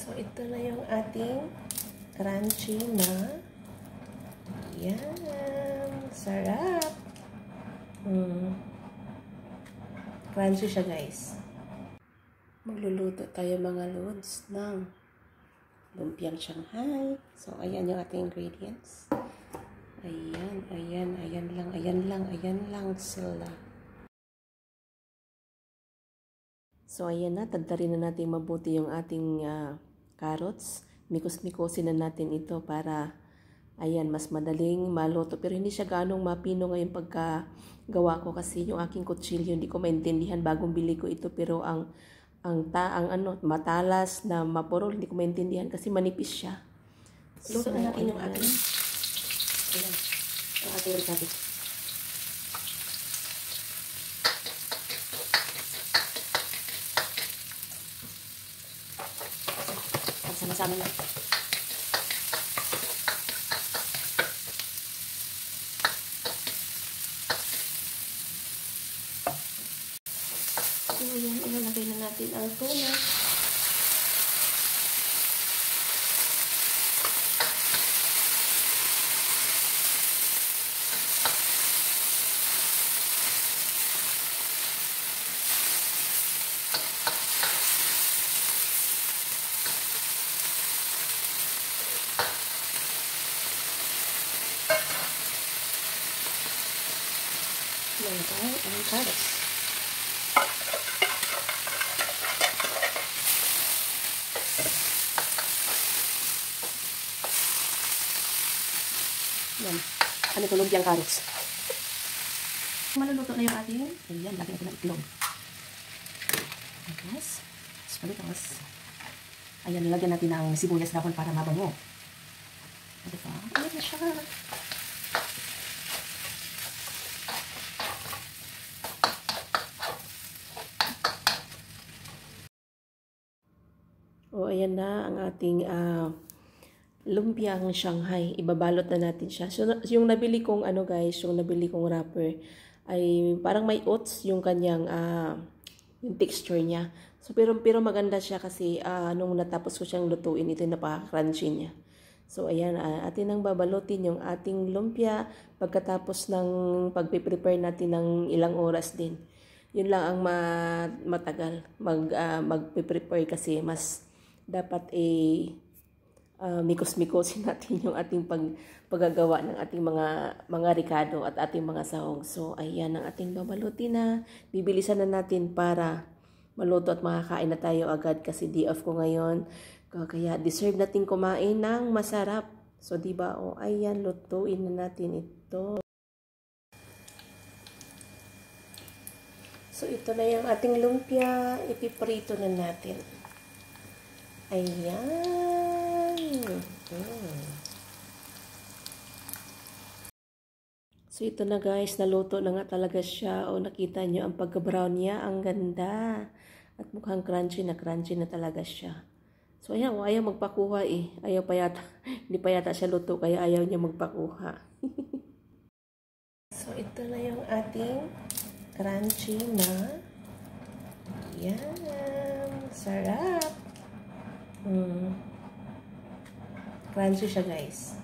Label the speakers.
Speaker 1: So, ito na yung ating crunchy na. Yan. Sarap. Crunchy siya, guys. Magluluto tayo mga lods ng lumpiang Shanghai. So, ayan yung ating ingredients. Ayan lang sila. So, ayan na. Tagtarin na natin mabuti yung ating carrots. Mikos-mikosin na natin ito para, ayan, mas madaling maluto. Pero hindi siya ganong mapino ngayong pagkagawa ko kasi yung aking kutsilyo, hindi ko maintindihan. Bagong bili ko ito pero ang matalas na mapurol, hindi ko maintindihan kasi manipis siya. Luto na natin yung ating, ayan, yung ating ricado. Sama-sama na. So, yung ilalagay na natin ang tuna. Ilalagay ang carrots. Yan. Ano ito, lumpiang carrots. Maluluto na yung ating, ayan, lagyan natin ng itlog. Tapos, spalitos. Ayan, lagyan natin ng sibuyas dahon para mabango. Diba? Ayan na siya. O, ayan na ang ating lumpiang Shanghai. Ibabalot na natin siya. So, yung nabili kong wrapper ay parang may oats yung kanyang yung texture niya. So, pero maganda siya kasi nung natapos ko siyang lutuin, ito yung napaka-crunchy niya. So, ayan, atin nang babalutin yung ating lumpia pagkatapos ng pagpe-prepare natin ng ilang oras din. Yun lang ang matagal magpe-prepare kasi mas dapat mikos-mikosin natin yung ating paggagawa ng ating mga ricado at ating mga sahog. So, ayan ang ating babalutin na. Bibilisan na natin para maluto at makakain na tayo agad kasi day off ko ngayon. Kaya deserve natin kumain ng masarap. So, diba? O, ayan, lutuin na natin ito. So, ito na yung ating lumpia. Ipiprito na natin. Ayan. So, ito na guys. Naluto na nga talaga siya. O, nakita nyo ang pagka-brown niya. Ang ganda. At mukhang crunchy na talaga siya. So, ayan. Ayaw magpakuha eh. Ayaw pa yata. Hindi pa yata siya luto. Kaya ayaw niya magpakuha. So, ito na yung ating crunchy na. Ayan. Sarap. Crunchy siya guys.